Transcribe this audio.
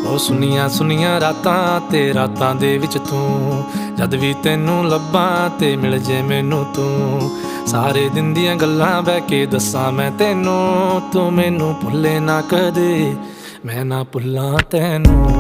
ਉਹ ਸੁਨੀਆਂ ਸੁਨੀਆਂ ਰਾਤਾਂ ਤੇ ਰਾਤਾਂ ਦੇ ਵਿੱਚ ਤੂੰ, ਜਦ ਵੀ ਤੈਨੂੰ ਲੱਭਾਂ ਤੇ ਮਿਲ ਜੇ ਮੈਨੂੰ ਤੂੰ। ਸਾਰੇ ਦਿਨ ਦੀਆਂ ਗੱਲਾਂ ਬਹਿ ਕੇ ਦੱਸਾਂ ਮੈਂ ਤੈਨੂੰ, ਤੂੰ ਮੈਨੂੰ ਭੁੱਲੇ ਨਾ ਕਦੇ, ਮੈਂ ਨਾ ਭੁੱਲਾਂ ਤੈਨੂੰ।